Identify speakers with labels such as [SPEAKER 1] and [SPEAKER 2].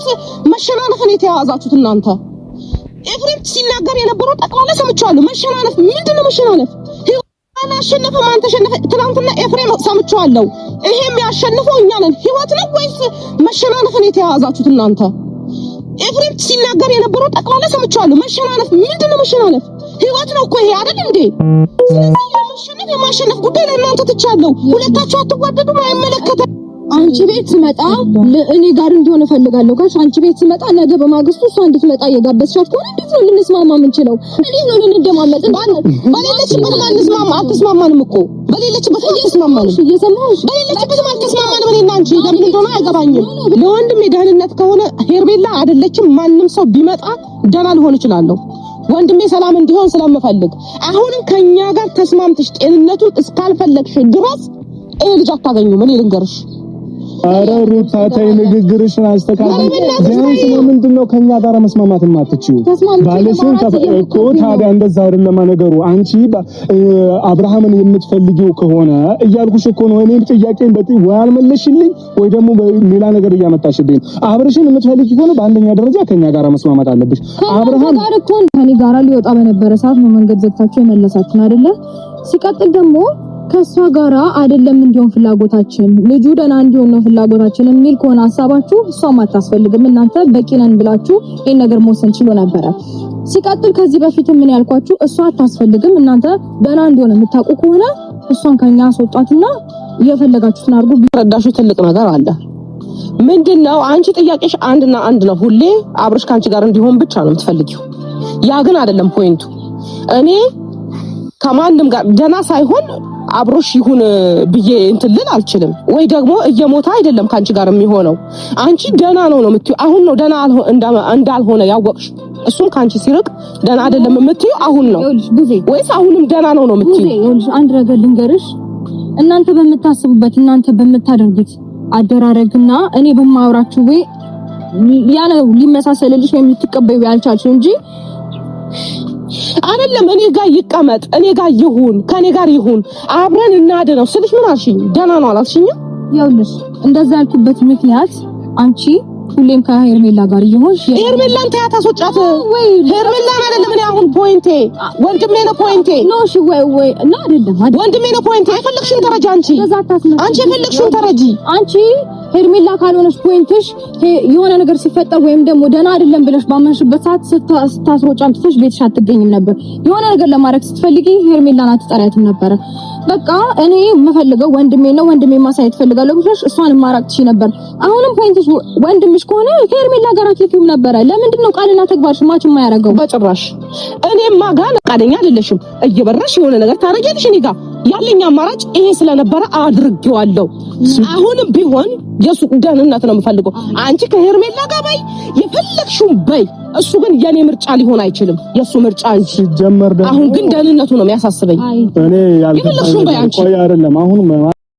[SPEAKER 1] ወይስ መሸናነፍን የተያዛችሁት እናንተ? ኤፍሬም ሲናገር የነበረው ጠቅላላ ሰምቻለሁ። መሸናነፍ ምንድነው? መሸናነፍ አና አሸነፈ ማን ተሸነፈ? ትናንትና ኤፍሬም ሰምቻለሁ። ይሄም ያሸነፈው እኛ ነን። ህይወት ነው ወይስ መሸናነፍን የተያዛችሁት እናንተ? ኤፍሬም ሲናገር የነበረው ጠቅላላ ሰምቻለሁ። መሸናነፍ ምንድነው? መሸናነፍ ህይወት ነው እኮ ይሄ አይደል እንዴ? ስለዚህ የማሸነፍ ጉዳይ ለእናንተ ትቻለሁ። ሁለታችሁ አትዋደዱም፣ አይመለከተም።
[SPEAKER 2] አንቺ ቤት ስመጣ እኔ ጋር እንዲሆነ ፈልጋለሁ ካሽ አንቺ ቤት ስመጣ ነገ በማግስቱ እሷ እንድትመጣ የጋበዝሻት ከሆነ እንዴት ነው ልንስማማ የምንችለው? እንዴት ነው ልንደማመጥ?
[SPEAKER 1] በሌለችበት ማንስማማ? አትስማማንም እኮ በሌለችበት አትስማማንም።
[SPEAKER 2] እየሰማሁሽ
[SPEAKER 1] በሌለችበት አትስማማንም። እኔና አንቺ ለምን እንደሆነ አይገባኝም። ለወንድም የደህንነት ከሆነ ሄርሜላ አይደለችም ማንም ሰው ቢመጣ ደህና ልሆን እችላለሁ። ወንድሜ ሰላም እንዲሆን ስለምፈልግ አሁንም ከኛ ጋር ተስማምተሽ ጤንነቱን እስካልፈለግሽ ድረስ ይሄ ልጅ አታገኙም። እኔ ልንገርሽ።
[SPEAKER 3] አረ ሩታ ተይ ንግግርሽን አስተካክል። ቢያንስ ምንድነው ከኛ ጋር መስማማት የማትችይው? ባለሽን እኮ ታዲያ እንደዛ አይደለም ነገሩ። አንቺ አብርሃምን የምትፈልጊው ከሆነ እያልኩሽ እኮ ነው። እኔም ጥያቄን ወይ አልመለሽልኝ ወይ ደግሞ ሌላ ነገር እያመጣሽብኝ። አብርሽን የምትፈልጊ ከሆነ በአንደኛ ደረጃ ከኛ ጋር መስማማት አለብሽ። አብርሃም
[SPEAKER 2] ጋር እኮ ከኔ ጋር ሊወጣ በነበረ ሰዓት ነው መንገድ ዘግታችሁ የመለሳችሁን አይደለ? ሲቀጥል ደግሞ ከሷ ጋራ አይደለም እንዲሆን ፍላጎታችን ልጁ ደና እንዲሆን ነው ፍላጎታችን የሚል ከሆነ ሐሳባችሁ እሷም አታስፈልግም። እናንተ በቂነን ብላችሁ ይሄን ነገር መወሰን ችሎ ነበር። ሲቀጥል ከዚህ በፊት ምን ያልኳችሁ እሷ አታስፈልግም። እናንተ ደና እንዲሆን የምታውቁ ከሆነ እሷን ከኛ አስወጣትና እየፈለጋችሁትን አድርጉ።
[SPEAKER 1] ቢረዳሹ ትልቅ ነገር አለ። ምንድነው አንቺ ጥያቄሽ አንድና አንድ ነው። ሁሌ አብርሽ ካንቺ ጋር እንዲሆን ብቻ ነው የምትፈልጊው። ያ ግን አይደለም ፖይንቱ። እኔ ከማንም ጋር ደና ሳይሆን አብሮሽ ይሁን ብዬ እንትልል አልችልም። ወይ ደግሞ እየሞታ አይደለም ካንቺ ጋር የሚሆነው። አንቺ ደና ነው የምትዩ። አሁን ነው ደና እንዳልሆነ ያወቅሽ። እሱም ካንቺ ሲርቅ ደና አይደለም የምትዩ አሁን ነው ወይስ አሁንም ደና ነው የምትዩ?
[SPEAKER 2] ይኸውልሽ አንድ ነገር ልንገርሽ። እናንተ በምታስቡበት እናንተ በምታደርጉት አደራረግና እኔ በማወራችሁ ወይ ያለው ሊመሳሰልልሽ ወይም ልትቀበዩ ያልቻልሽው እንጂ አይደለም። እኔ ጋር ይቀመጥ፣ እኔ ጋር ይሁን፣ ከኔ ጋር ይሁን፣ አብረን እናድነው ስልሽ ምን አልሽኝ? ደና ነው አላልሽኝ? ይኸውልሽ እንደዛ ያልኩበት ምክንያት አንቺ ሁሌም ከሄርሜላ ጋር ይሆንሽ
[SPEAKER 1] ሄርሜላን ታያታ ሶጫት ወይ ሄርሜላን አይደለም። እኔ አሁን ፖይንቴ ወንድሜ ነው ፖይንቴ
[SPEAKER 2] ነው። እሺ ወይ እና አይደለም
[SPEAKER 1] ወንድሜ ነው ፖይንቴ። አይፈልግሽም ተረጂ አንቺ የፈልግሽውን ተረጂ አንቺ።
[SPEAKER 2] ሄርሜላ ካልሆነሽ ፖይንትሽ የሆነ ነገር ሲፈጠር ወይም ደግሞ ደና አይደለም ብለሽ ባመንሽበት ሰዓት ስታስሮጫ አምጥተሽ ቤትሽ አትገኝም ነበር። የሆነ ነገር ለማድረግ ስትፈልጊ ሄርሜላን አትጠሪያትም ነበር። በቃ እኔ የምፈልገው ወንድሜ ነው፣ ወንድሜ ማሳየት ፈልጋለሁ ብለሽ እሷን ማራቅ ትችይ ነበር። አሁንም ፖይንትሽ ወንድምሽ ከሆነ ሄርሜላ ጋር አትልኪም ነበር። ለምንድን ነው ቃልና ተግባርሽ ማች የማያደርገው?
[SPEAKER 1] በጭራሽ እኔማ ጋር ፈቃደኛ አይደለሽም። እየበረሽ የሆነ ነገር ታረጋለሽ። እኔ ጋር ያለኝ አማራጭ ይሄ ስለነበረ አድርጌዋለሁ። አሁንም ቢሆን የሱ ደህንነት ነው የምፈልገው። አንቺ ከሄርሜላ ጋር በይ የፈለግሽውን በይ። እሱ ግን የኔ ምርጫ ሊሆን አይችልም፣ የሱ ምርጫ እንጂ። አሁን ግን ደህንነቱ ነው የሚያሳስበኝ።
[SPEAKER 3] እኔ ያልኩት ቆይ አይደለም አሁን